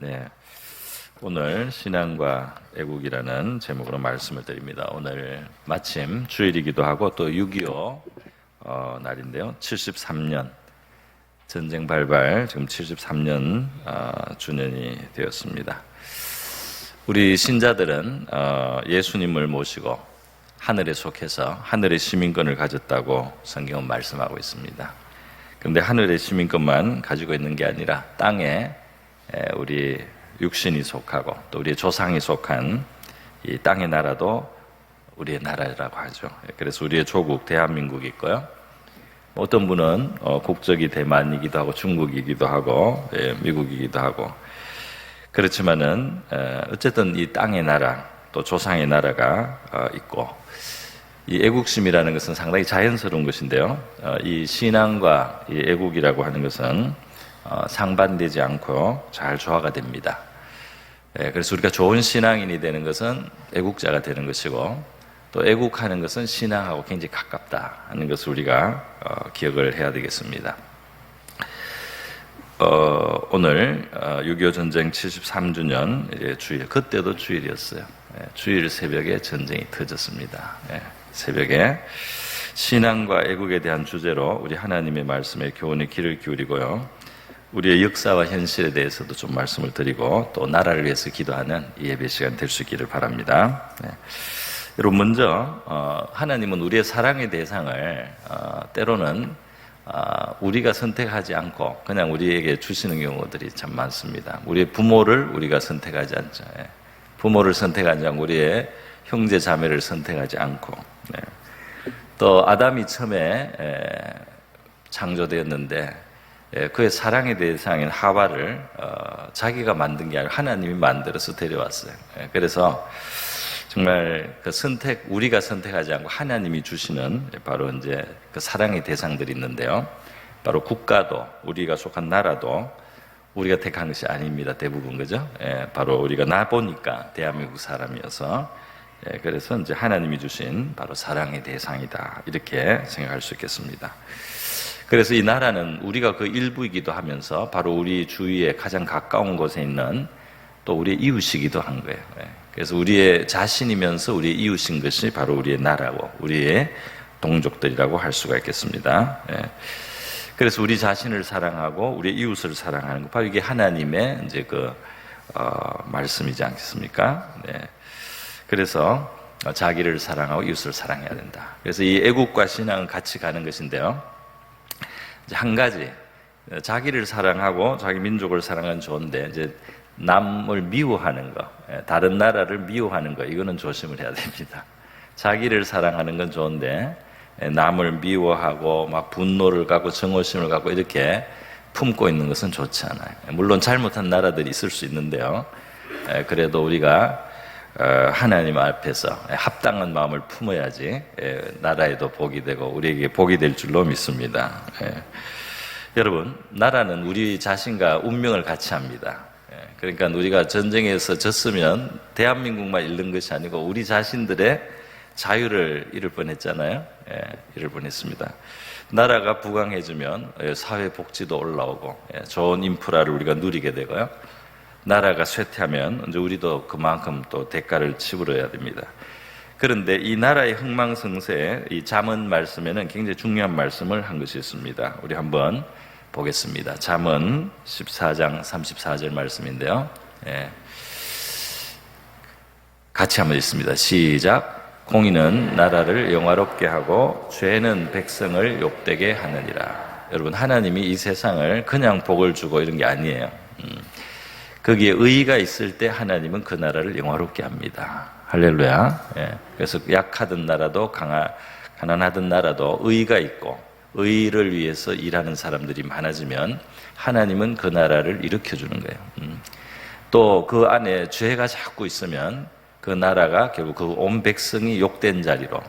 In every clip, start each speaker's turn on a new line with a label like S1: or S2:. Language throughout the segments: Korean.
S1: 네, 오늘 신앙과 애국이라는 제목으로 말씀을 드립니다. 오늘 마침 주일이기도 하고 또 6.25 날인데요. 73년 전쟁 발발 지금 73년 주년이 되었습니다. 우리 신자들은 예수님을 모시고 하늘에 속해서 하늘의 시민권을 가졌다고 성경은 말씀하고 있습니다. 그런데 하늘의 시민권만 가지고 있는 게 아니라 땅에 우리 육신이 속하고 또 우리의 조상이 속한 이 땅의 나라도 우리의 나라라고 하죠. 그래서 우리의 조국 대한민국이 있고요. 어떤 분은 국적이 대만이기도 하고 중국이기도 하고 미국이기도 하고 그렇지만은 어쨌든 이 땅의 나라 또 조상의 나라가 있고 이 애국심이라는 것은 상당히 자연스러운 것인데요. 이 신앙과 이 애국이라고 하는 것은 상반되지 않고 잘 조화가 됩니다. 그래서 우리가 좋은 신앙인이 되는 것은 애국자가 되는 것이고 또 애국하는 것은 신앙하고 굉장히 가깝다 하는 것을 우리가 기억을 해야 되겠습니다. 오늘 6.25 전쟁 73주년 주일, 그때도 주일이었어요. 주일 새벽에 전쟁이 터졌습니다. 새벽에 신앙과 애국에 대한 주제로 우리 하나님의 말씀에 교훈의 귀를 기울이고요. 우리의 역사와 현실에 대해서도 좀 말씀을 드리고 또 나라를 위해서 기도하는 이 예배 시간 될 수 있기를 바랍니다. 여러분 먼저 하나님은 우리의 사랑의 대상을 때로는 우리가 선택하지 않고 그냥 우리에게 주시는 경우들이 참 많습니다. 우리의 부모를 우리가 선택하지 않죠. 부모를 선택하지 않고 우리의 형제 자매를 선택하지 않고 또 아담이 처음에 창조되었는데 그의 사랑의 대상인 하와를 자기가 만든 게 아니라 하나님이 만들어서 데려왔어요. 그래서 정말 그 선택, 우리가 선택하지 않고 하나님이 주시는 바로 이제 그 사랑의 대상들이 있는데요. 바로 국가도, 우리가 속한 나라도 우리가 택한 것이 아닙니다. 대부분, 그죠? 바로 우리가 나 보니까 대한민국 사람이어서 그래서 이제 하나님이 주신 바로 사랑의 대상이다. 이렇게 생각할 수 있겠습니다. 그래서 이 나라는 우리가 그 일부이기도 하면서 바로 우리 주위에 가장 가까운 곳에 있는 또 우리의 이웃이기도 한 거예요. 그래서 우리의 자신이면서 우리의 이웃인 것이 바로 우리의 나라고 우리의 동족들이라고 할 수가 있겠습니다. 그래서 우리 자신을 사랑하고 우리의 이웃을 사랑하는 것, 바로 이게 하나님의 이제 말씀이지 않겠습니까? 그래서 자기를 사랑하고 이웃을 사랑해야 된다. 그래서 이 애국과 신앙은 같이 가는 것인데요. 이제 한 가지, 자기를 사랑하고 자기 민족을 사랑하는 좋은데 이제 남을 미워하는 거, 다른 나라를 미워하는 거, 이거는 조심을 해야 됩니다. 자기를 사랑하는 건 좋은데 남을 미워하고 막 분노를 갖고 정오심을 갖고 이렇게 품고 있는 것은 좋지 않아요. 물론 잘못한 나라들이 있을 수 있는데요. 그래도 우리가 하나님 앞에서 합당한 마음을 품어야지 나라에도 복이 되고 우리에게 복이 될 줄로 믿습니다. 여러분, 나라는 우리 자신과 운명을 같이 합니다. 그러니까 우리가 전쟁에서 졌으면 대한민국만 잃는 것이 아니고 우리 자신들의 자유를 잃을 뻔했잖아요. 잃을 뻔했습니다. 나라가 부강해지면 사회복지도 올라오고 좋은 인프라를 우리가 누리게 되고요. 나라가 쇠퇴하면 이제 우리도 그만큼 또 대가를 치불어야 됩니다. 그런데 이 나라의 흥망성쇠, 이 잠언 말씀에는 굉장히 중요한 말씀을 한 것이 있습니다. 우리 한번 보겠습니다. 잠언 14장 34절 말씀인데요. 같이 한번 읽습니다. 시작. 공의는 나라를 영화롭게 하고 죄는 백성을 욕되게 하느니라. 여러분, 하나님이 이 세상을 그냥 복을 주고 이런 게 아니에요. 거기에 의의가 있을 때 하나님은 그 나라를 영화롭게 합니다. 할렐루야. 그래서 약하던 나라도 가난하던 나라도 의의가 있고 의의를 위해서 일하는 사람들이 많아지면 하나님은 그 나라를 일으켜주는 거예요. 또 그 안에 죄가 자꾸 있으면 그 나라가 결국 그 온 백성이 욕된 자리로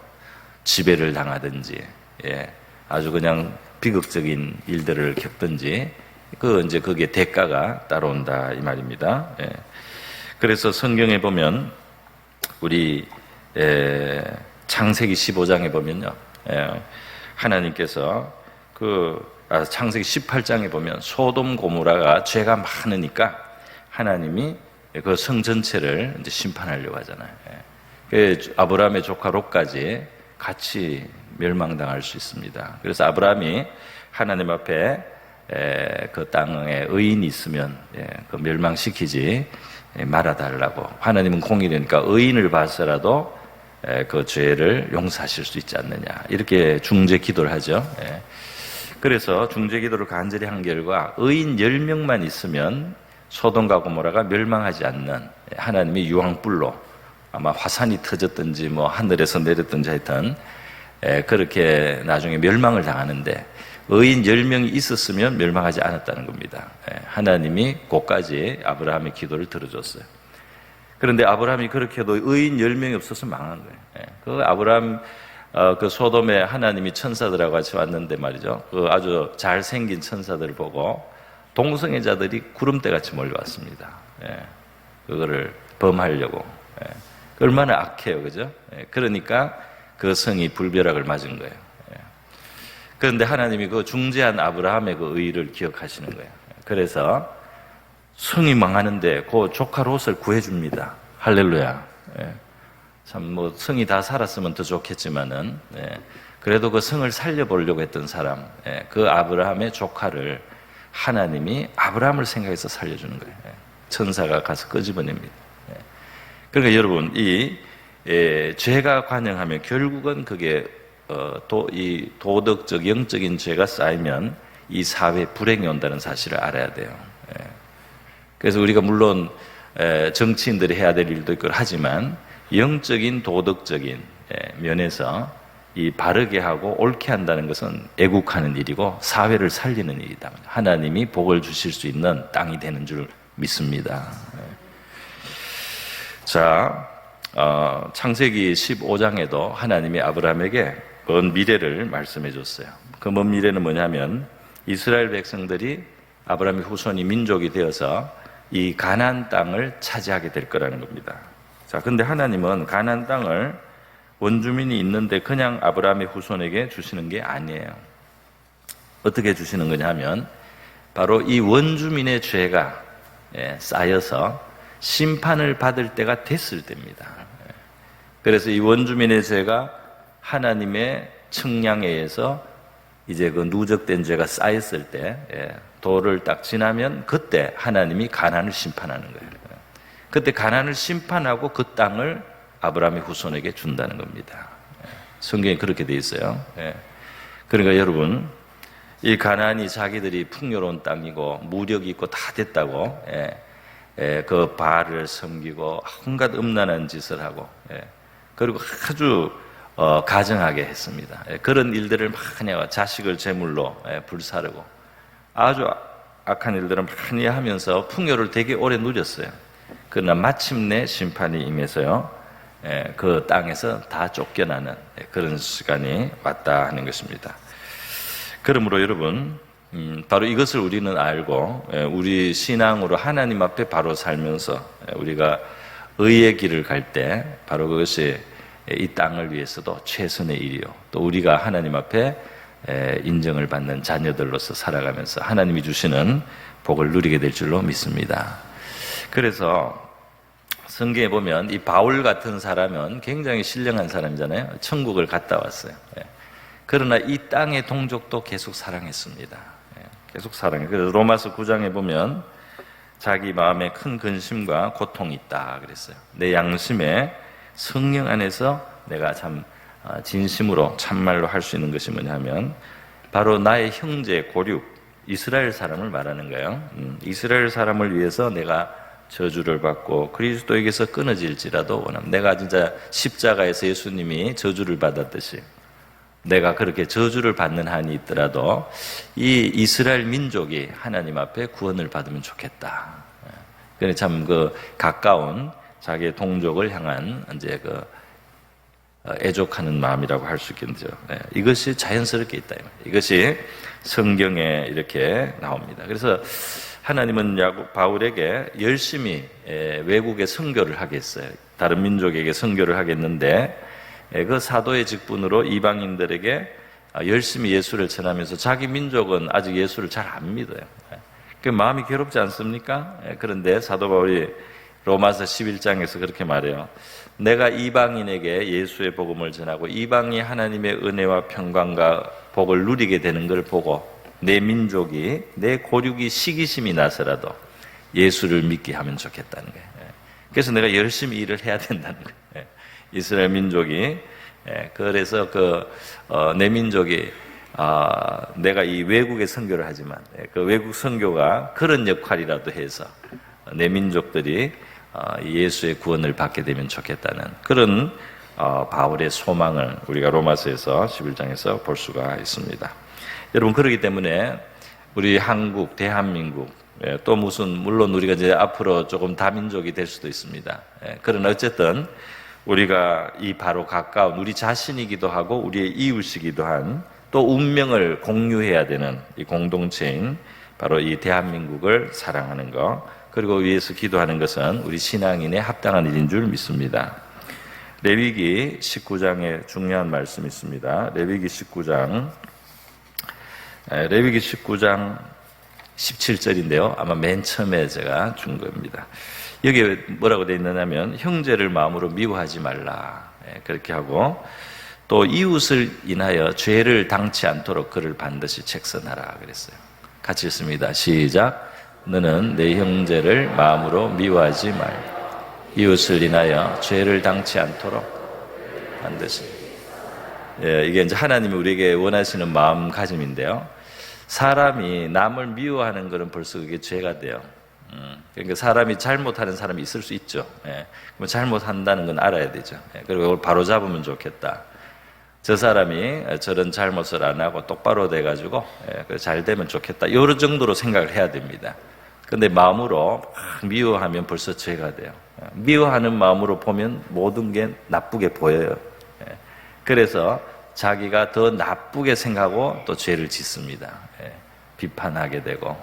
S1: 지배를 당하든지 아주 그냥 비극적인 일들을 겪든지 이제 거기에 대가가 따라온다 이 말입니다. 그래서 성경에 보면 우리 창세기 15장에 보면요, 하나님께서 창세기 18장에 보면 소돔 고모라가 죄가 많으니까 하나님이 그 성 전체를 이제 심판하려고 하잖아요. 아브라함의 조카 롯까지 같이 멸망당할 수 있습니다. 그래서 아브라함이 하나님 앞에 그 땅에 의인이 있으면 그 멸망시키지 말아달라고, 하나님은 공의니까 의인을 봐서라도 그 죄를 용서하실 수 있지 않느냐, 이렇게 중재 기도를 하죠. 그래서 중재 기도를 간절히 한 결과 의인 10명만 있으면 소돔과 고모라가 멸망하지 않는, 하나님이 유황불로 아마 화산이 터졌든지 뭐 하늘에서 내렸든지 하여튼 그렇게 나중에 멸망을 당하는데, 의인 10명이 있었으면 멸망하지 않았다는 겁니다. 하나님이 그까지 아브라함의 기도를 들어줬어요. 그런데 아브라함이 그렇게 해도 의인 10명이 없어서 망한 거예요. 그 아브라함, 그 소돔에 하나님이 천사들하고 같이 왔는데 말이죠. 그 아주 잘생긴 천사들을 보고 동성애자들이 구름대같이 몰려왔습니다. 그거를 범하려고. 얼마나 악해요, 그죠? 그러니까 그 성이 불벼락을 맞은 거예요. 그런데 하나님이 그 중재한 아브라함의 그 의의를 기억하시는 거예요. 그래서 성이 망하는데 그 조카 롯을 구해줍니다. 할렐루야. 참 뭐 성이 다 살았으면 더 좋겠지만은, 그래도 그 성을 살려보려고 했던 사람, 그 아브라함의 조카를 하나님이 아브라함을 생각해서 살려주는 거예요. 천사가 가서 끄집어냅니다. 그러니까 여러분, 이 죄가 관영하면 결국은 그게 이 도덕적, 영적인 죄가 쌓이면 이 사회에 불행이 온다는 사실을 알아야 돼요. 그래서 우리가 물론 정치인들이 해야 될 일도 있고 하지만 영적인, 도덕적인 면에서 이 바르게 하고 옳게 한다는 것은 애국하는 일이고 사회를 살리는 일이다. 하나님이 복을 주실 수 있는 땅이 되는 줄 믿습니다. 자, 창세기 15장에도 하나님이 아브라함에게 먼 미래를 말씀해 줬어요. 그 먼 미래는 뭐냐면 이스라엘 백성들이 아브라함의 후손이 민족이 되어서 이 가나안 땅을 차지하게 될 거라는 겁니다. 자, 근데 하나님은 가나안 땅을 원주민이 있는데 그냥 아브라함의 후손에게 주시는 게 아니에요. 어떻게 주시는 거냐 하면 바로 이 원주민의 죄가 쌓여서 심판을 받을 때가 됐을 때입니다. 그래서 이 원주민의 죄가 하나님의 측량에 의해서 이제 그 누적된 죄가 쌓였을 때 도를 딱 지나면 그때 하나님이 가나안을 심판하는 거예요. 그때 가나안을 심판하고 그 땅을 아브라함의 후손에게 준다는 겁니다. 성경에 그렇게 돼 있어요. 그러니까 여러분, 이 가나안이 자기들이 풍요로운 땅이고 무력이 있고 다 됐다고 그 바알을 섬기고 온갖 음란한 짓을 하고 그리고 아주 가증하게 했습니다. 그런 일들을 많이 하고 자식을 제물로 불사르고 아주 악한 일들을 많이 하면서 풍요를 되게 오래 누렸어요. 그러나 마침내 심판이 임해서요, 그 땅에서 다 쫓겨나는 그런 시간이 왔다 하는 것입니다. 그러므로 여러분, 바로 이것을 우리는 알고 우리 신앙으로 하나님 앞에 바로 살면서 우리가 의의 길을 갈 때 바로 그것이 이 땅을 위해서도 최선의 일이요, 또 우리가 하나님 앞에 인정을 받는 자녀들로서 살아가면서 하나님이 주시는 복을 누리게 될 줄로 믿습니다. 그래서 성경에 보면 이 바울 같은 사람은 굉장히 신령한 사람이잖아요. 천국을 갔다 왔어요. 그러나 이 땅의 동족도 계속 사랑했습니다. 계속 사랑해. 그래서 로마서 9장에 보면 자기 마음에 큰 근심과 고통이 있다 그랬어요. 내 양심에 성령 안에서 내가 참 진심으로 참말로 할 수 있는 것이 뭐냐면 바로 나의 형제 고륙 이스라엘 사람을 말하는 거예요. 이스라엘 사람을 위해서 내가 저주를 받고 그리스도에게서 끊어질지라도 원함. 내가 진짜 십자가에서 예수님이 저주를 받았듯이 내가 그렇게 저주를 받는 한이 있더라도 이 이스라엘 민족이 하나님 앞에 구원을 받으면 좋겠다. 그래 참 그 가까운 자기의 동족을 향한 이제 그 애족하는 마음이라고 할 수 있겠죠. 이것이 자연스럽게 있다. 이것이 성경에 이렇게 나옵니다. 그래서 하나님은 바울에게 열심히 외국에 선교를 하겠어요. 다른 민족에게 선교를 하겠는데 그 사도의 직분으로 이방인들에게 열심히 예수를 전하면서 자기 민족은 아직 예수를 잘 안 믿어요. 그 마음이 괴롭지 않습니까? 그런데 사도 바울이 로마서 11장에서 그렇게 말해요. 내가 이방인에게 예수의 복음을 전하고 이방이 하나님의 은혜와 평강과 복을 누리게 되는 걸 보고 내 민족이, 내 고륙이 시기심이 나서라도 예수를 믿게 하면 좋겠다는 거예요. 그래서 내가 열심히 일을 해야 된다는 거예요. 이스라엘 민족이. 그래서 내 민족이 내가 이 외국에 선교를 하지만 그 외국 선교가 그런 역할이라도 해서 내 민족들이 예수의 구원을 받게 되면 좋겠다는 그런 바울의 소망을 우리가 로마서에서 11장에서 볼 수가 있습니다. 여러분, 그렇기 때문에 우리 한국, 대한민국, 또 물론 우리가 이제 앞으로 조금 다민족이 될 수도 있습니다. 그러나 어쨌든 우리가 이 바로 가까운 우리 자신이기도 하고 우리의 이웃이기도 한 또 운명을 공유해야 되는 이 공동체인 바로 이 대한민국을 사랑하는 것, 그리고 위해서 기도하는 것은 우리 신앙인의 합당한 일인 줄 믿습니다. 레위기 19장에 중요한 말씀이 있습니다. 레위기 19장 17절인데요. 아마 맨 처음에 제가 준 겁니다. 여기에 뭐라고 되어 있느냐면 형제를 마음으로 미워하지 말라. 그렇게 하고 또 이웃을 인하여 죄를 당치 않도록 그를 반드시 책선하라 그랬어요. 같이 읽습니다. 시작. 너는 내 형제를 마음으로 미워하지 말라. 이웃을 인하여 죄를 당치 않도록 반드시. 이게 이제 하나님이 우리에게 원하시는 마음가짐인데요. 사람이 남을 미워하는 것은 벌써 그게 죄가 돼요. 그러니까 사람이 잘못하는 사람이 있을 수 있죠. 그럼 잘못한다는 건 알아야 되죠. 그리고 이걸 바로 잡으면 좋겠다. 저 사람이 저런 잘못을 안 하고 똑바로 돼가지고 잘 되면 좋겠다. 이런 정도로 생각을 해야 됩니다. 근데 마음으로 미워하면 벌써 죄가 돼요. 미워하는 마음으로 보면 모든 게 나쁘게 보여요. 그래서 자기가 더 나쁘게 생각하고 또 죄를 짓습니다. 비판하게 되고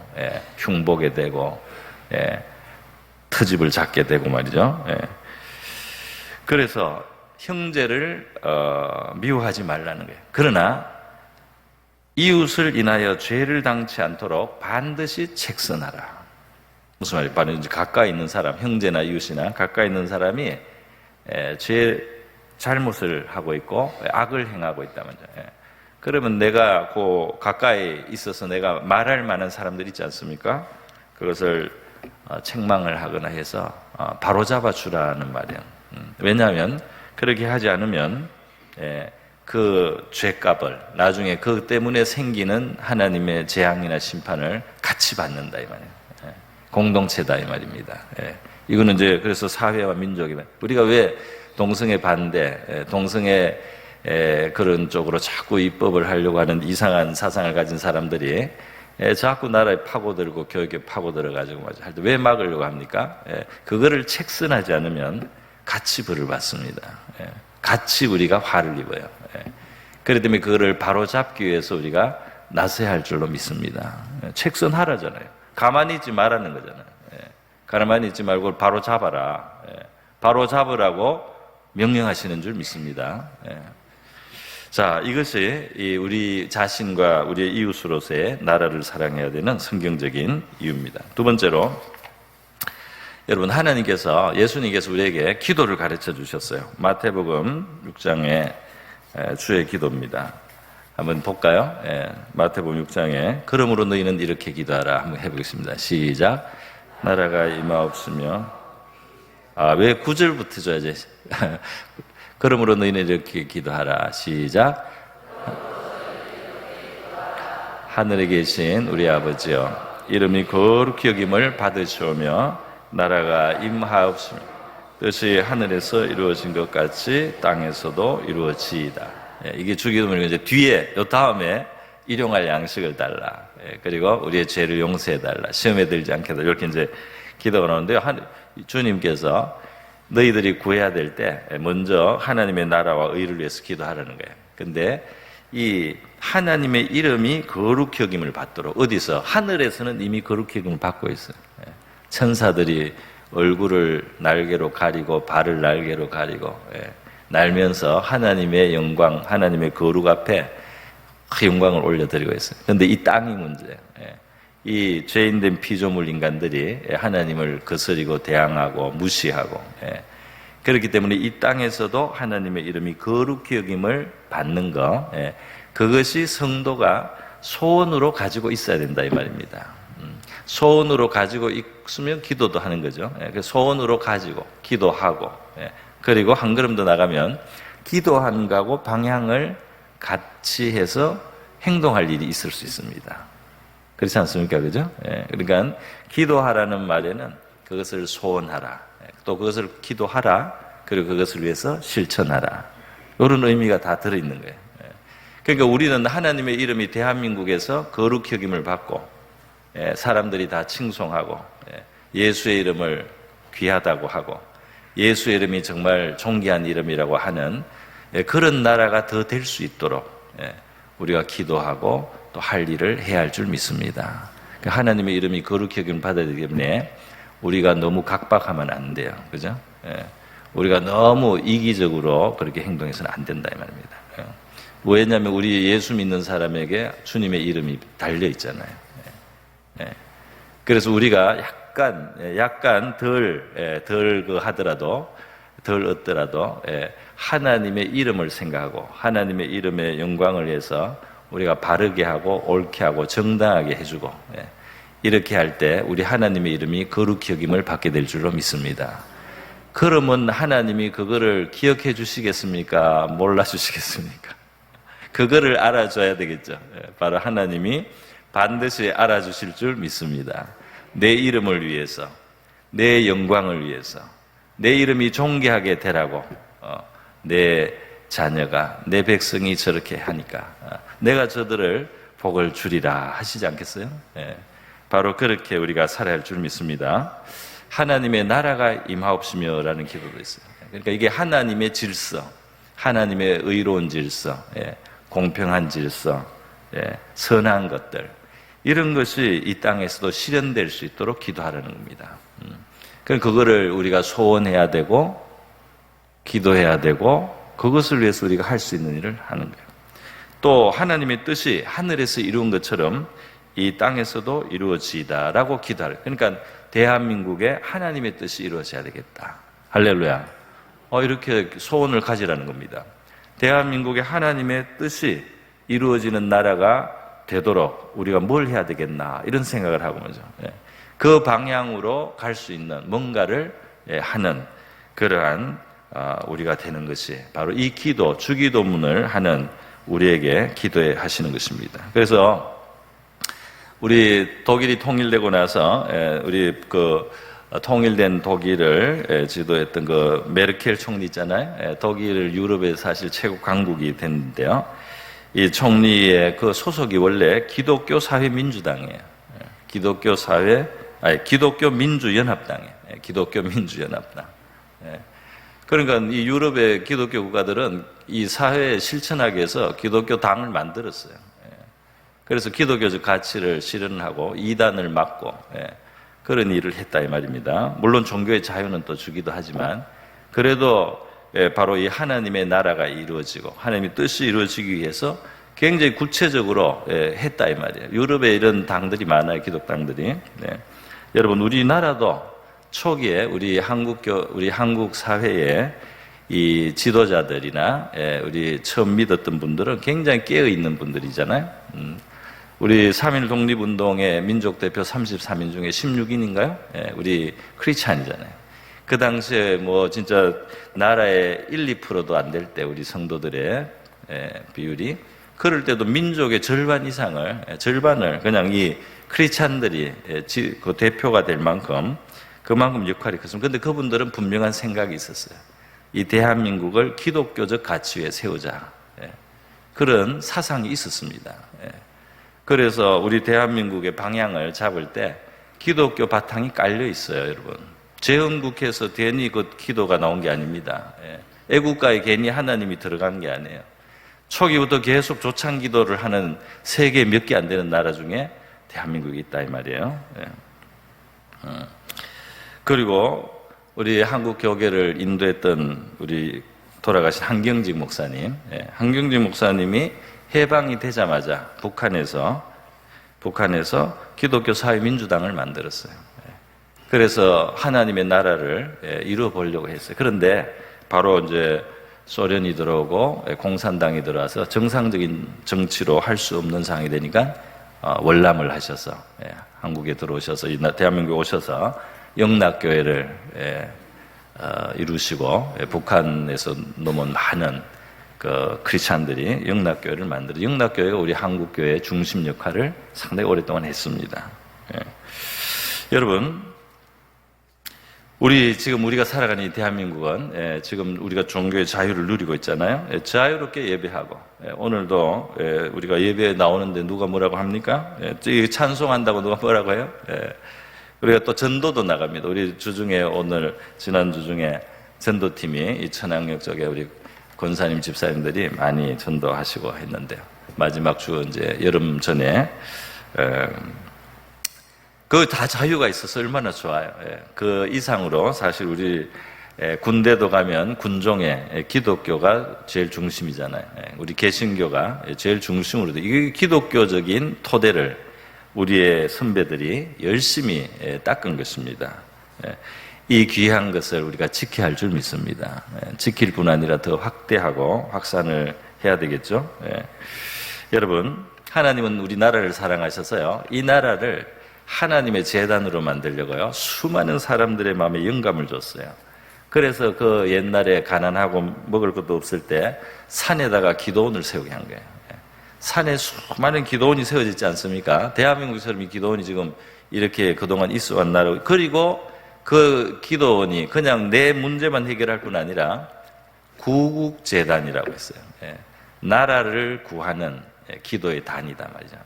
S1: 흉보게 되고 트집을 잡게 되고 말이죠. 그래서 형제를 미워하지 말라는 거예요. 그러나 이웃을 인하여 죄를 당치 않도록 반드시 책선하라. 무슨 말이에요? 바로 이제 가까이 있는 사람, 형제나 이웃이나 가까이 있는 사람이 잘못을 하고 있고 악을 행하고 있다면, 그러면 내가 가까이 있어서 내가 말할 만한 사람들 있지 않습니까? 그것을 책망을 하거나 해서 바로잡아 주라는 말이에요. 왜냐하면 그렇게 하지 않으면 그 죄값을 나중에 그 때문에 생기는 하나님의 재앙이나 심판을 같이 받는다 이 말이에요. 공동체다 이 말입니다. 이거는 이제 그래서 사회와 민족이 우리가 왜 동성애 반대, 동성애 그런 쪽으로 자꾸 입법을 하려고 하는 이상한 사상을 가진 사람들이 자꾸 나라에 파고들고 교육에 파고들어가지고 할 때 왜 막으려고 합니까? 그거를 책선하지 않으면 같이 벌을 받습니다. 같이 우리가 화를 입어요. 그렇기 때문에 그거를 바로잡기 위해서 우리가 나서야 할 줄로 믿습니다. 책선하라잖아요. 가만히 있지 말라는 거잖아요. 가만히 있지 말고 바로 잡아라. 바로 잡으라고 명령하시는 줄 믿습니다. 자, 이것이 우리 자신과 우리의 이웃으로서의 나라를 사랑해야 되는 성경적인 이유입니다. 두 번째로, 여러분, 예수님께서 우리에게 기도를 가르쳐 주셨어요. 마태복음 6장의 주의 기도입니다. 한번 볼까요? 마태복음 6장에 그러므로 너희는 이렇게 기도하라. 한번 해보겠습니다. 시작. 나라가 임하옵시며, 왜 9절부터 줘야지. 그러므로 너희는 이렇게 기도하라. 시작. 하늘에 계신 우리 아버지여, 이름이 거룩히 여김을 받으시오며 나라가 임하옵시며 뜻이 하늘에서 이루어진 것 같이 땅에서도 이루어지이다. 이게 주기도문이고, 이제 뒤에 요 다음에 일용할 양식을 달라. 그리고 우리의 죄를 용서해 달라. 시험에 들지 않게 달라. 이렇게 이제 기도가 나오는데요. 주님께서 너희들이 구해야 될 때 먼저 하나님의 나라와 의를 위해서 기도하라는 거예요. 근데 이 하나님의 이름이 거룩히 여김을 받도록, 어디서? 하늘에서는 이미 거룩히 여김을 받고 있어요. 천사들이 얼굴을 날개로 가리고 발을 날개로 가리고 날면서 하나님의 영광, 하나님의 거룩 앞에 그 영광을 올려드리고 있어요. 그런데 이 땅이 문제예요. 이 죄인된 피조물 인간들이 하나님을 거스리고 대항하고 무시하고, 그렇기 때문에 이 땅에서도 하나님의 이름이 거룩히 여김을 받는 것, 그것이 성도가 소원으로 가지고 있어야 된다 이 말입니다. 소원으로 가지고 있으면 기도도 하는 거죠. 소원으로 가지고 기도하고, 그리고 한 걸음 더 나가면 기도하는 거하고 방향을 같이 해서 행동할 일이 있을 수 있습니다. 그렇지 않습니까? 그죠? 그러니까 기도하라는 말에는 그것을 소원하라, 또 그것을 기도하라, 그리고 그것을 위해서 실천하라, 이런 의미가 다 들어있는 거예요. 그러니까 우리는 하나님의 이름이 대한민국에서 거룩히 여김을 받고, 사람들이 다 칭송하고, 예수의 이름을 귀하다고 하고, 예수의 이름이 정말 존귀한 이름이라고 하는 그런 나라가 더 될 수 있도록 우리가 기도하고 또 할 일을 해야 할 줄 믿습니다. 하나님의 이름이 거룩히 여김을 받아야 되기 때문에 우리가 너무 각박하면 안 돼요. 그죠? 우리가 너무 이기적으로 그렇게 행동해서는 안 된다 이 말입니다. 왜냐하면 우리 예수 믿는 사람에게 주님의 이름이 달려 있잖아요. 그래서 우리가 약간 덜 하더라도, 덜 얻더라도, 하나님의 이름을 생각하고 하나님의 이름의 영광을 위해서 우리가 바르게 하고 옳게 하고 정당하게 해주고, 이렇게 할 때 우리 하나님의 이름이 거룩히 여김을 받게 될 줄로 믿습니다. 그러면 하나님이 그거를 기억해 주시겠습니까? 몰라 주시겠습니까? 그거를 알아줘야 되겠죠. 바로 하나님이 반드시 알아주실 줄 믿습니다. 내 이름을 위해서, 내 영광을 위해서, 내 이름이 존귀하게 되라고, 내 자녀가, 내 백성이 저렇게 하니까 내가 저들을 복을 주리라 하시지 않겠어요? 바로 그렇게 우리가 살아야 할 줄 믿습니다. 하나님의 나라가 임하옵시며 라는 기도도 있어요. 그러니까 이게 하나님의 질서, 하나님의 의로운 질서, 공평한 질서, 선한 것들, 이런 것이 이 땅에서도 실현될 수 있도록 기도하라는 겁니다. 그러니까 그거를 우리가 소원해야 되고 기도해야 되고 그것을 위해서 우리가 할 수 있는 일을 하는 거예요. 또 하나님의 뜻이 하늘에서 이루은 것처럼 이 땅에서도 이루어지다라고 기도하래요. 그러니까 대한민국에 하나님의 뜻이 이루어져야 되겠다. 할렐루야. 이렇게 소원을 가지라는 겁니다. 대한민국에 하나님의 뜻이 이루어지는 나라가 되도록 우리가 뭘 해야 되겠나 이런 생각을 하고 말이죠. 그 방향으로 갈 수 있는 뭔가를 하는 그러한 우리가 되는 것이 바로 이 기도, 주기도문을 하는 우리에게 기도해 하시는 것입니다. 그래서 우리 독일이 통일되고 나서 우리 그 통일된 독일을 지도했던 그 메르켈 총리 있잖아요. 독일 유럽의 사실 최고 강국이 됐는데요. 이 총리의 그 소속이 원래 기독교 사회민주당이에요. 기독교 민주연합당이에요. 기독교 민주연합당. 그러니까 이 유럽의 기독교 국가들은 이 사회에 실천하기 위해서 기독교 당을 만들었어요. 그래서 기독교적 가치를 실현하고 이단을 막고 그런 일을 했다 이 말입니다. 물론 종교의 자유는 또 주기도 하지만 그래도 바로 이 하나님의 나라가 이루어지고 하나님의 뜻이 이루어지기 위해서 굉장히 구체적으로 했다 이 말이에요. 유럽에 이런 당들이 많아요. 기독당들이. 여러분 우리나라도 초기에 우리 한국 사회에 이 지도자들이나 우리 처음 믿었던 분들은 굉장히 깨어 있는 분들이잖아요. 우리 3.1 독립운동의 민족대표 33인 중에 16인인가요? 우리 크리스찬이잖아요. 그 당시에 뭐 진짜 나라의 1, 2%도 안 될 때 우리 성도들의 비율이 그럴 때도 민족의 절반을 그냥 이 크리스찬들이 그 대표가 될 만큼 그만큼 역할이 컸습니다. 그런데 그분들은 분명한 생각이 있었어요. 이 대한민국을 기독교적 가치 위에 세우자. 그런 사상이 있었습니다. 그래서 우리 대한민국의 방향을 잡을 때 기독교 바탕이 깔려 있어요, 여러분. 재헌국해서 괜히 그 기도가 나온 게 아닙니다. 애국가에 괜히 하나님이 들어간 게 아니에요. 초기부터 계속 조창 기도를 하는 세계 몇 개 안 되는 나라 중에 대한민국이 있다 이 말이에요. 그리고 우리 한국 교계를 인도했던 우리 돌아가신 한경직 목사님, 한경직 목사님이 해방이 되자마자 북한에서 북한에서 기독교 사회민주당을 만들었어요. 그래서 하나님의 나라를 이루어 보려고 했어요. 그런데 바로 이제 소련이 들어오고 공산당이 들어와서 정상적인 정치로 할 수 없는 상황이 되니까 월남을 하셔서 한국에 들어오셔서 대한민국에 오셔서 영락교회를 이루시고 북한에서 넘은 많은 그 크리스찬들이 영락교회를 만들어 영락교회가 우리 한국교회의 중심 역할을 상당히 오랫동안 했습니다. 여러분, 지금 우리가 살아가는 이 대한민국은 지금 우리가 종교의 자유를 누리고 있잖아요. 자유롭게 예배하고 오늘도 우리가 예배에 나오는데 누가 뭐라고 합니까? 찬송한다고 누가 뭐라고 해요? 우리가 또 전도도 나갑니다. 우리 주중에 오늘 지난 주중에 전도팀이 이 천안역 쪽에 우리 권사님 집사님들이 많이 전도하시고 했는데요. 마지막 주 이제 여름 전에 그 다 자유가 있어서 얼마나 좋아요. 그 이상으로 사실 우리 군대도 가면 군종에 기독교가 제일 중심이잖아요. 우리 개신교가 제일 중심으로 돼. 이 기독교적인 토대를 우리의 선배들이 열심히 닦은 것입니다. 이 귀한 것을 우리가 지켜야 할 줄 믿습니다. 지킬 뿐 아니라 더 확대하고 확산을 해야 되겠죠. 여러분, 하나님은 우리나라를 사랑하셔서요, 이 나라를 하나님의 재단으로 만들려고요, 수많은 사람들의 마음에 영감을 줬어요. 그래서 그 옛날에 가난하고 먹을 것도 없을 때 산에다가 기도원을 세우게 한 거예요. 산에 수많은 기도원이 세워졌지 않습니까? 대한민국처럼 이 기도원이 지금 이렇게 그동안 있어 왔 나라. 그리고 그 기도원이 그냥 내 문제만 해결할 뿐 아니라 구국재단이라고 했어요. 나라를 구하는 기도의 단이다 말이죠.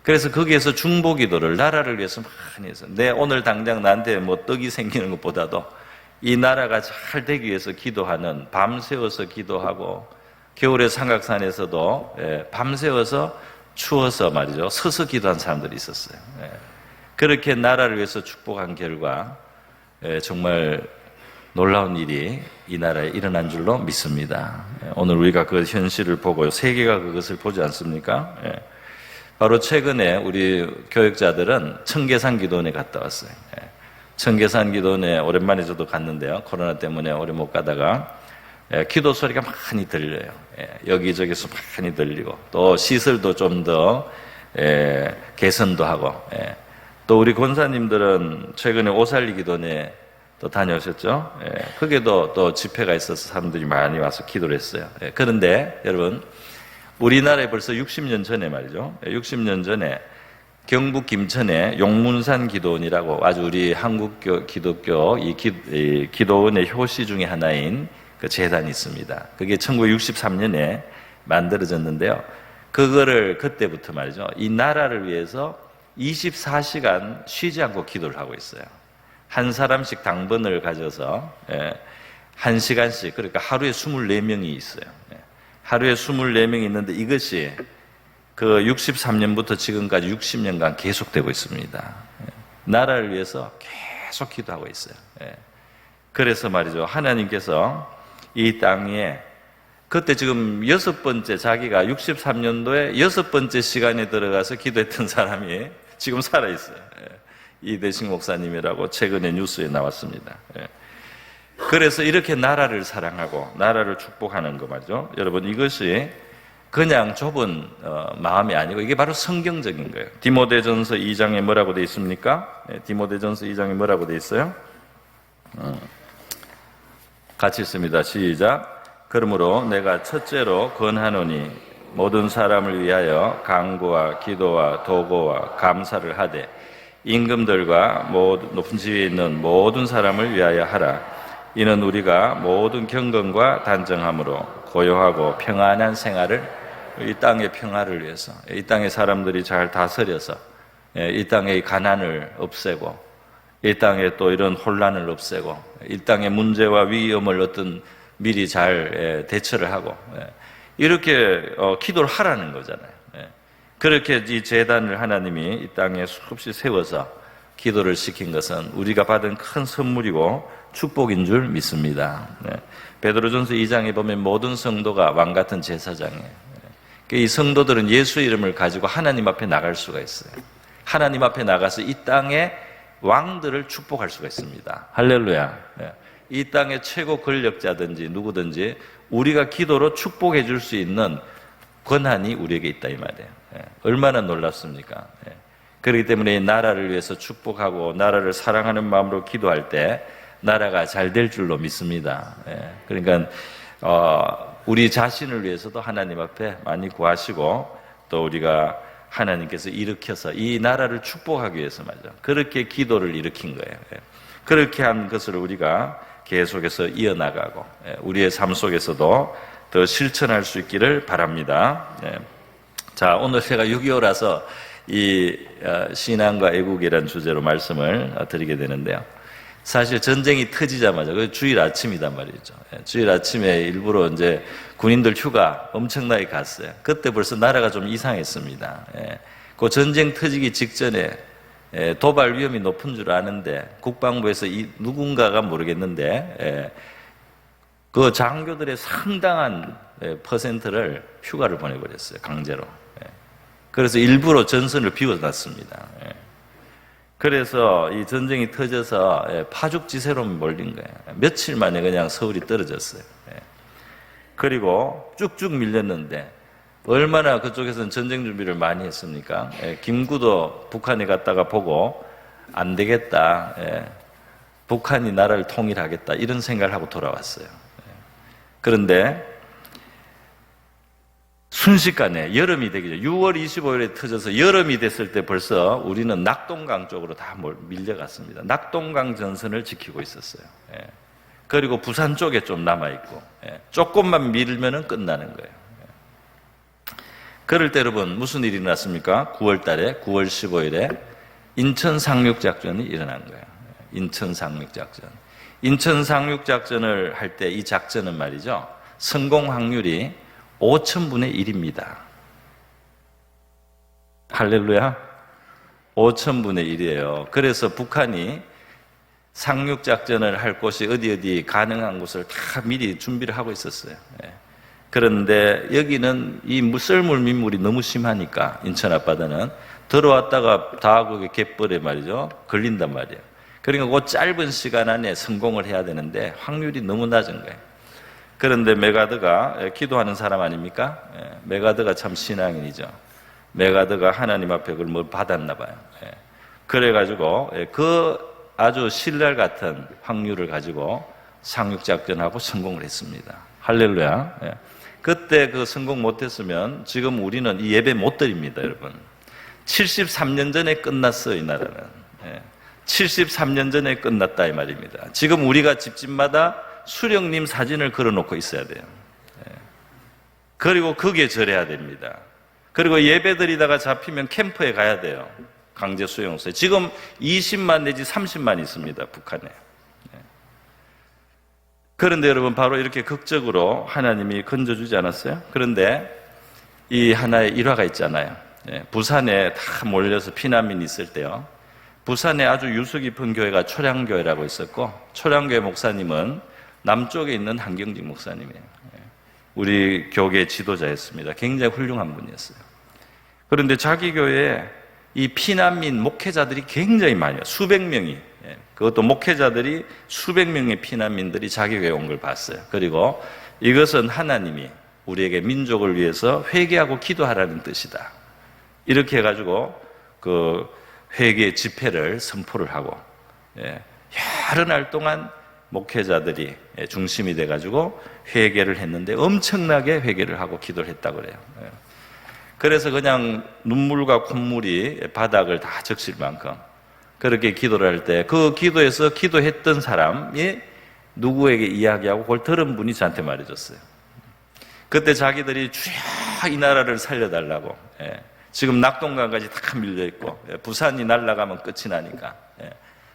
S1: 그래서 거기에서 중보기도를 나라를 위해서 많이 해서 오늘 당장 나한테 뭐 떡이 생기는 것보다도 이 나라가 잘 되기 위해서 기도하는, 밤새워서 기도하고 겨울에 삼각산에서도 밤새워서 추워서 말이죠, 서서 기도한 사람들이 있었어요. 그렇게 나라를 위해서 축복한 결과 정말 놀라운 일이 이 나라에 일어난 줄로 믿습니다. 오늘 우리가 그 현실을 보고 세계가 그것을 보지 않습니까? 바로 최근에 우리 교역자들은 청계산 기도원에 갔다 왔어요. 청계산 기도원에 오랜만에 저도 갔는데요. 코로나 때문에 오래 못 가다가 기도 소리가 많이 들려요. 여기저기서 많이 들리고 또 시설도 좀 더 개선도 하고 또 우리 권사님들은 최근에 오살리 기도원에 또 다녀오셨죠? 거기에도 또 집회가 있어서 사람들이 많이 와서 기도를 했어요. 그런데 여러분, 우리나라에 벌써 60년 전에 말이죠. 60년 전에 경북 김천에 용문산 기도원이라고 아주 우리 한국 기독교 이 기도원의 효시 중에 하나인 그 재단이 있습니다. 그게 1963년에 만들어졌는데요. 그거를 그때부터 말이죠, 이 나라를 위해서 24시간 쉬지 않고 기도를 하고 있어요. 한 사람씩 당번을 가져서 1시간씩, 그러니까 하루에 24명이 있어요. 하루에 24명이 있는데 이것이 그 63년부터 지금까지 60년간 계속되고 있습니다. 나라를 위해서 계속 기도하고 있어요. 그래서 말이죠, 하나님께서 이 땅에 그때 지금 6번째, 자기가 63년도에 6번째 시간에 들어가서 기도했던 사람이 지금 살아있어요. 이대식 목사님이라고 최근에 뉴스에 나왔습니다. 그래서 이렇게 나라를 사랑하고 나라를 축복하는 거 말이죠. 여러분, 이것이 그냥 좁은 마음이 아니고 이게 바로 성경적인 거예요. 디모데전서 2장에 뭐라고 되어 있습니까? 디모데전서 2장에 뭐라고 되어 있어요? 같이 읽습니다. 시작. 그러므로 내가 첫째로 권하노니 모든 사람을 위하여 간구와 기도와 도고와 감사를 하되 임금들과 높은 지위에 있는 모든 사람을 위하여 하라. 이는 우리가 모든 경건과 단정함으로 고요하고 평안한 생활을, 이 땅의 평화를 위해서, 이 땅의 사람들이 잘 다스려서 이 땅의 가난을 없애고 이 땅에 또 이런 혼란을 없애고 이 땅의 문제와 위험을 어떤 미리 잘 대처를 하고 이렇게 기도를 하라는 거잖아요. 그렇게 이 제단을 하나님이 이 땅에 수없이 세워서 기도를 시킨 것은 우리가 받은 큰 선물이고 축복인 줄 믿습니다. 베드로전서 2장에 보면 모든 성도가 왕같은 제사장이에요. 이 성도들은 예수의 이름을 가지고 하나님 앞에 나갈 수가 있어요. 하나님 앞에 나가서 이 땅의 왕들을 축복할 수가 있습니다. 할렐루야. 이 땅의 최고 권력자든지 누구든지 우리가 기도로 축복해 줄 수 있는 권한이 우리에게 있다 이 말이에요. 얼마나 놀랍습니까? 그렇기 때문에 나라를 위해서 축복하고 나라를 사랑하는 마음으로 기도할 때 나라가 잘 될 줄로 믿습니다. 그러니까 우리 자신을 위해서도 하나님 앞에 많이 구하시고 또 우리가 하나님께서 일으켜서 이 나라를 축복하기 위해서 말이죠. 그렇게 기도를 일으킨 거예요. 그렇게 한 것을 우리가 계속해서 이어나가고 우리의 삶 속에서도 더 실천할 수 있기를 바랍니다. 자, 오늘 제가 6.25라서 이 신앙과 애국이라는 주제로 말씀을 드리게 되는데요. 사실 전쟁이 터지자마자 그 주일 아침이단 말이죠. 주일 아침에 일부러 이제 군인들 휴가 엄청나게 갔어요. 그때 벌써 나라가 좀 이상했습니다. 그 전쟁 터지기 직전에 도발 위험이 높은 줄 아는데 국방부에서 누군가가 모르겠는데 그 장교들의 상당한 퍼센트를 휴가를 보내버렸어요. 강제로. 그래서 일부러 전선을 비워놨습니다. 그래서 이 전쟁이 터져서 파죽지세로 몰린 거예요. 며칠 만에 그냥 서울이 떨어졌어요. 그리고 쭉쭉 밀렸는데 얼마나 그쪽에서는 전쟁 준비를 많이 했습니까? 김구도 북한에 갔다가 보고 안 되겠다. 북한이 나라를 통일하겠다. 이런 생각을 하고 돌아왔어요. 그런데 순식간에 여름이 되기 전 6월 25일에 터져서 여름이 됐을 때 벌써 우리는 낙동강 쪽으로 다 밀려갔습니다. 낙동강 전선을 지키고 있었어요. 그리고 부산 쪽에 좀 남아있고 조금만 밀면은 끝나는 거예요. 그럴 때 여러분 무슨 일이 일어났습니까? 9월 달에 9월 15일에 인천 상륙작전이 일어난 거예요. 인천 상륙작전. 인천 상륙작전을 할 때 이 작전은 말이죠. 성공 확률이 5,000분의 1입니다. 할렐루야. 5,000분의 1이에요. 그래서 북한이 상륙작전을 할 곳이 어디 가능한 곳을 다 미리 준비를 하고 있었어요. 그런데 여기는 이 썰물 민물이 너무 심하니까 인천 앞바다는 들어왔다가 다 그게 갯벌에 말이죠. 걸린단 말이에요. 그러니까 그 짧은 시간 안에 성공을 해야 되는데 확률이 너무 낮은 거예요. 그런데 메가드가 기도하는 사람 아닙니까? 메가드가 참 신앙인이죠. 메가드가 하나님 앞에 그걸 뭘 받았나 봐요. 그래가지고 그 아주 신랄 같은 확률을 가지고 상륙작전하고 성공을 했습니다. 할렐루야. 그때 그 성공 못했으면 지금 우리는 이 예배 못 드립니다, 여러분. 73년 전에 끝났어요, 이 나라는. 73년 전에 끝났다 이 말입니다. 지금 우리가 집집마다 수령님 사진을 걸어놓고 있어야 돼요. 그리고 거기에 절해야 됩니다. 그리고 예배 드리다가 잡히면 캠프에 가야 돼요. 강제 수용소에. 지금 20만 내지 30만 있습니다, 북한에. 그런데 여러분 바로 이렇게 극적으로 하나님이 건져주지 않았어요? 그런데 이 하나의 일화가 있잖아요. 부산에 다 몰려서 피난민이 있을 때요. 부산에 아주 유수 깊은 교회가 초량교회라고 있었고 초량교회 목사님은 남쪽에 있는 한경직 목사님이에요. 우리 교계 지도자였습니다. 굉장히 훌륭한 분이었어요. 그런데 자기 교회에 이 피난민 목회자들이 굉장히 많아요. 수백 명이. 그것도 목회자들이 수백 명의 피난민들이 자기 교회에 온 걸 봤어요. 그리고 이것은 하나님이 우리에게 민족을 위해서 회개하고 기도하라는 뜻이다. 이렇게 해가지고 그 회개 집회를 선포를 하고 여러 날 동안 목회자들이 중심이 돼가지고 회개를 했는데 엄청나게 회개를 하고 기도를 했다고 그래요. 그래서 그냥 눈물과 콧물이 바닥을 다 적실 만큼 그렇게 기도를 할 때 그 기도에서 기도했던 사람이 누구에게 이야기하고 그걸 들은 분이 저한테 말해줬어요. 그때 자기들이 주야 이 나라를 살려달라고 지금 낙동강까지 다 밀려있고 부산이 날아가면 끝이 나니까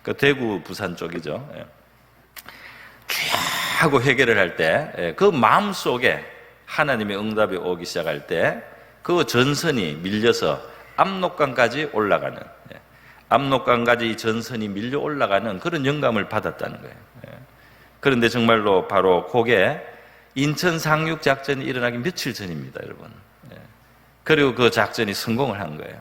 S1: 그 대구 부산 쪽이죠. 주야 하고 회개를 할 때 그 마음속에 하나님의 응답이 오기 시작할 때 그 전선이 밀려서 압록강까지 올라가는 압록강까지 이 전선이 밀려 올라가는 그런 영감을 받았다는 거예요. 그런데 정말로 바로 그게 인천 상륙작전이 일어나기 며칠 전입니다, 여러분. 그리고 그 작전이 성공을 한 거예요.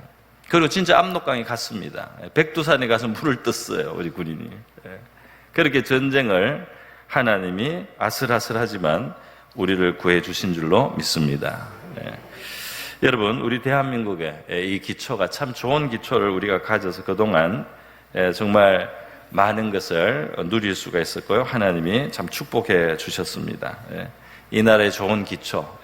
S1: 그리고 진짜 압록강에 갔습니다. 백두산에 가서 물을 떴어요, 우리 군인이. 그렇게 전쟁을 하나님이 아슬아슬하지만 우리를 구해 주신 줄로 믿습니다. 여러분, 우리 대한민국의 이 기초가 참 좋은 기초를 우리가 가져서 그동안 정말 많은 것을 누릴 수가 있었고요. 하나님이 참 축복해 주셨습니다. 이 나라의 좋은 기초,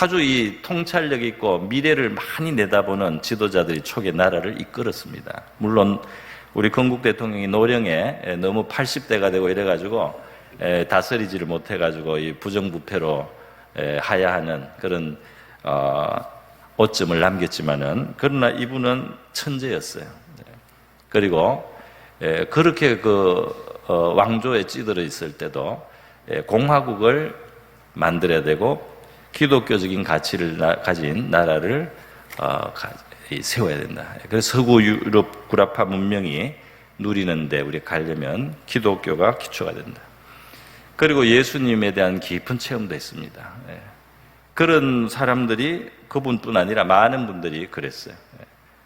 S1: 아주 이 통찰력 있고 미래를 많이 내다보는 지도자들이 초기 나라를 이끌었습니다. 물론 우리 건국 대통령이 노령에 너무 80대가 되고 이래가지고 다스리지를 못해가지고 이 부정부패로 하야하는 그런 오점을 남겼지만은, 그러나 이분은 천재였어요. 그리고 그렇게 왕조에 찌들어 있을 때도 공화국을 만들어야 되고 기독교적인 가치를 가진 나라를 세워야 된다. 그래서 서구 유럽 구라파 문명이 누리는데 우리가 가려면 기독교가 기초가 된다. 그리고 예수님에 대한 깊은 체험도 했습니다. 그런 사람들이 그분뿐 아니라 많은 분들이 그랬어요.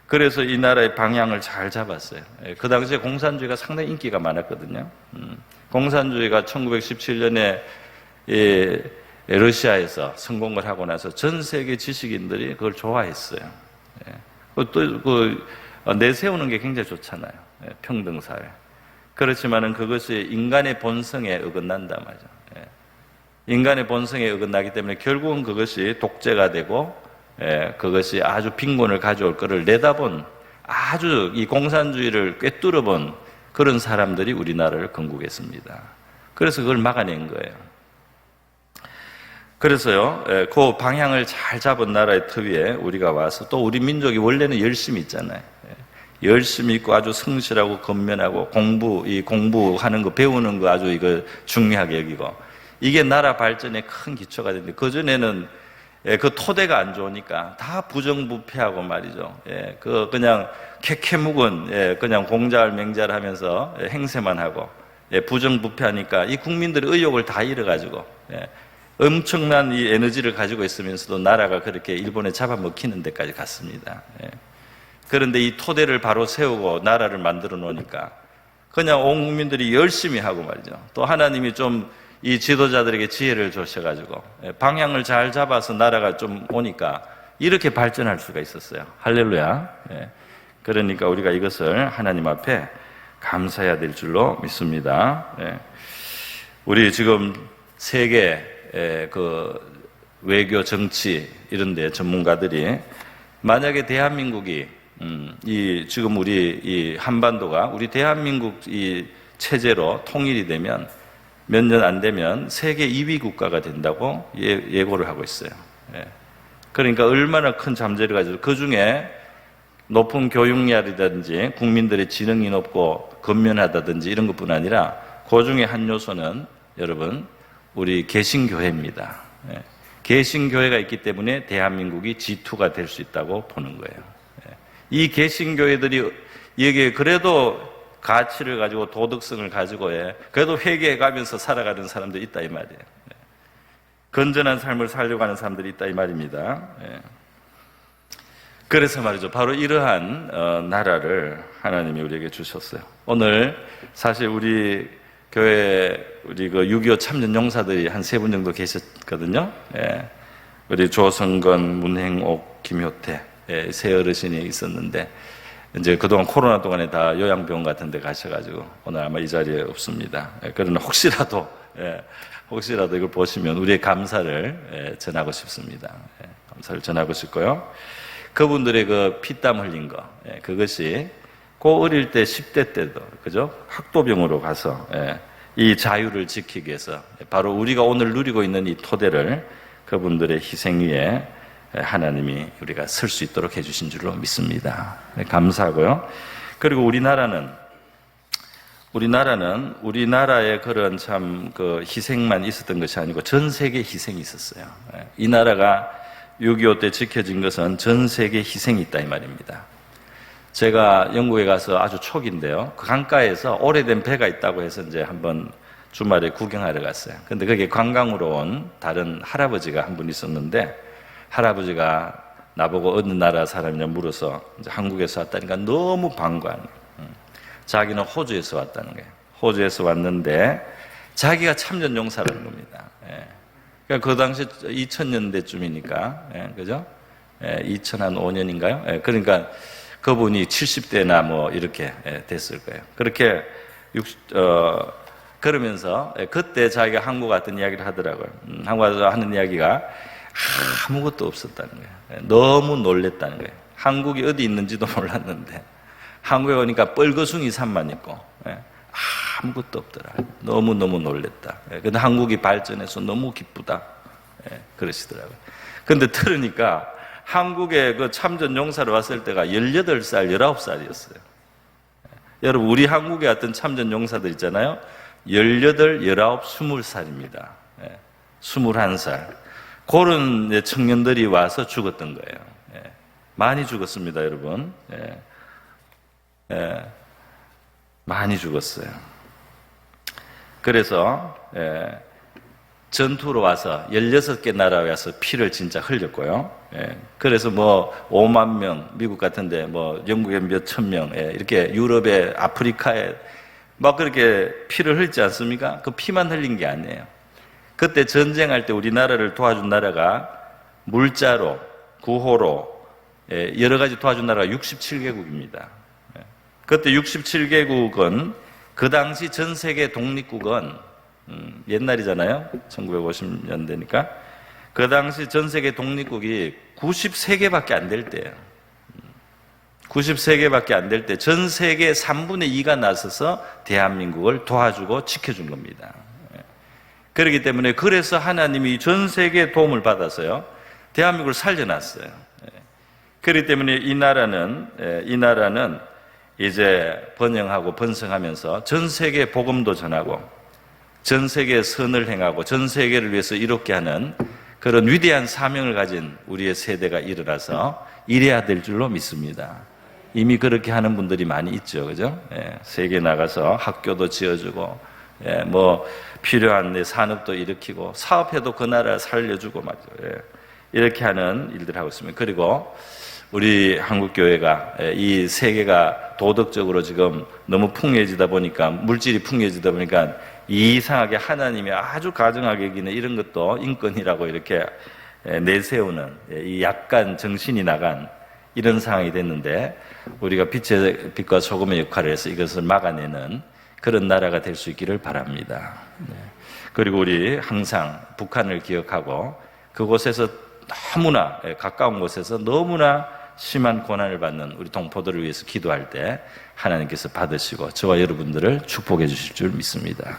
S1: 그래서 이 나라의 방향을 잘 잡았어요. 그 당시에 공산주의가 상당히 인기가 많았거든요. 공산주의가 1917년에 러시아에서 성공을 하고 나서 전 세계 지식인들이 그걸 좋아했어요. 또 내세우는 게 굉장히 좋잖아요. 평등사회. 그렇지만은 그것이 인간의 본성에 어긋난단 말이죠. 인간의 본성에 어긋나기 때문에 결국은 그것이 독재가 되고 그것이 아주 빈곤을 가져올 것을 내다본, 아주 이 공산주의를 꿰뚫어본 그런 사람들이 우리나라를 건국했습니다. 그래서 그걸 막아낸 거예요. 그래서요, 그 방향을 잘 잡은 나라의 터 위에 우리가 와서, 또 우리 민족이 원래는 열심히 있잖아요. 열심히 있고 아주 성실하고 건면하고 공부하는 거, 배우는 거 아주 이거 중요하게 여기고, 이게 나라 발전의 큰 기초가 되는데, 그전에는 그 토대가 안 좋으니까 다 부정부패하고 말이죠. 그냥 캐캐묵은 그냥 공자를 맹자를 하면서 행세만 하고, 부정부패하니까 이 국민들의 의욕을 다 잃어가지고, 엄청난 이 에너지를 가지고 있으면서도 나라가 그렇게 일본에 잡아먹히는 데까지 갔습니다. 그런데 이 토대를 바로 세우고 나라를 만들어 놓으니까 그냥 온 국민들이 열심히 하고 말이죠. 또 하나님이 좀 이 지도자들에게 지혜를 주셔가지고 방향을 잘 잡아서 나라가 좀 오니까 이렇게 발전할 수가 있었어요. 할렐루야. 그러니까 우리가 이것을 하나님 앞에 감사해야 될 줄로 믿습니다. 우리 지금 세계 외교, 정치 이런 데 전문가들이, 만약에 대한민국이 지금 우리 이 한반도가 우리 대한민국 이 체제로 통일이 되면 몇 년 안 되면 세계 2위 국가가 된다고 예고를 하고 있어요. 그러니까 얼마나 큰 잠재를 가지고, 그 중에 높은 교육열이라든지 국민들의 지능이 높고 건면하다든지 이런 것뿐 아니라 그 중에 한 요소는 여러분 우리 개신교회입니다. 개신교회가 있기 때문에 대한민국이 G2가 될 수 있다고 보는 거예요. 이 개신교회들이 여기에 그래도 가치를 가지고 도덕성을 가지고 그래도 회개해 가면서 살아가는 사람들이 있다 이 말이에요. 건전한 삶을 살려고 하는 사람들이 있다 이 말입니다. 그래서 말이죠, 바로 이러한 나라를 하나님이 우리에게 주셨어요. 오늘 사실 우리 교회 우리 6.25 참전 용사들이 한 3분 정도 계셨거든요. 우리 조성건, 문행옥, 김효태 세 어르신이 있었는데, 이제 그동안 코로나 동안에 다 요양병원 같은 데 가셔가지고 오늘 아마 이 자리에 없습니다. 그러나 혹시라도 이걸 보시면 우리의 감사를 전하고 싶습니다. 감사를 전하고 싶고요. 그분들의 그 피땀 흘린 거, 그것이 고 어릴 때 10대 때도 그죠? 학도병으로 가서 이 자유를 지키기 위해서 바로 우리가 오늘 누리고 있는 이 토대를 그분들의 희생 위에 하나님이 우리가 설 수 있도록 해주신 줄로 믿습니다. 감사하고요. 그리고 우리나라는 우리나라의 그런 참 그 희생만 있었던 것이 아니고 전 세계 희생이 있었어요. 이 나라가 6.25 때 지켜진 것은 전 세계 희생이 있다 이 말입니다. 제가 영국에 가서 아주 초기인데요, 그 강가에서 오래된 배가 있다고 해서 이제 한번 주말에 구경하러 갔어요. 근데 거기에 관광으로 온 다른 할아버지가 한 분 있었는데, 할아버지가 나보고 어느 나라 사람이냐 물어서 이제 한국에서 왔다니까 너무 반가워하는 거예요. 자기는 호주에서 왔다는 거예요. 호주에서 왔는데 자기가 참전용사라는 겁니다. 그러니까 그 당시 2000년대쯤이니까, 그죠? 2005년인가요? 그러니까 그분이 70대나 뭐 이렇게 됐을 거예요. 그렇게 그러면서 그때 자기가 한국 왔던 이야기를 하더라고요. 한국 와서 하는 이야기가 아무것도 없었다는 거예요. 너무 놀랬다는 거예요. 한국이 어디 있는지도 몰랐는데 한국에 오니까 뻘거숭이 산만 있고 아무것도 없더라. 너무너무 놀랬다. 근데 한국이 발전해서 너무 기쁘다. 그러시더라고요. 근데 들으니까 한국에 그 참전 용사로 왔을 때가 18살, 19살이었어요. 여러분, 우리 한국에 왔던 참전 용사들 있잖아요. 18, 19, 20살입니다. 21살. 그런 청년들이 와서 죽었던 거예요. 많이 죽었습니다, 여러분. 많이 죽었어요. 그래서 전투로 와서 16개 나라에 와서 피를 진짜 흘렸고요. 그래서 뭐 5만 명, 미국 같은데 뭐 영국에 몇 천 명, 이렇게 유럽에 아프리카에 막 그렇게 피를 흘리지 않습니까? 그 피만 흘린 게 아니에요. 그때 전쟁할 때 우리나라를 도와준 나라가 물자로, 구호로 여러 가지 도와준 나라가 67개국입니다. 그때 67개국은 그 당시 전 세계 독립국은 옛날이잖아요. 1950년대니까. 그 당시 전 세계 독립국이 93개밖에 안 될 때예요. 93개밖에 안 될 때 전 세계 3분의 2가 나서서 대한민국을 도와주고 지켜준 겁니다. 그렇기 때문에 그래서 하나님이 전 세계의 도움을 받아서요. 대한민국을 살려놨어요. 그렇기 때문에 이 나라는 이제 번영하고 번성하면서 전 세계 복음도 전하고 전 세계에 선을 행하고 전 세계를 위해서 이롭게 하는 그런 위대한 사명을 가진 우리의 세대가 일어나서 이래야 될 줄로 믿습니다. 이미 그렇게 하는 분들이 많이 있죠. 그죠? 세계 나가서 학교도 지어주고, 뭐, 필요한 산업도 일으키고, 사업해도 그 나라 살려주고, 맞죠. 이렇게 하는 일들을 하고 있습니다. 그리고 우리 한국교회가 이 세계가 도덕적으로 지금 너무 풍요해지다 보니까, 물질이 풍요해지다 보니까 이상하게 하나님이 아주 가정하게 여기는 이런 것도 인권이라고 이렇게 내세우는 이 약간 정신이 나간 이런 상황이 됐는데 우리가 빛과 소금의 역할을 해서 이것을 막아내는 그런 나라가 될 수 있기를 바랍니다. 그리고 우리 항상 북한을 기억하고 그곳에서 너무나 가까운 곳에서 너무나 심한 고난을 받는 우리 동포들을 위해서 기도할 때 하나님께서 받으시고 저와 여러분들을 축복해 주실 줄 믿습니다.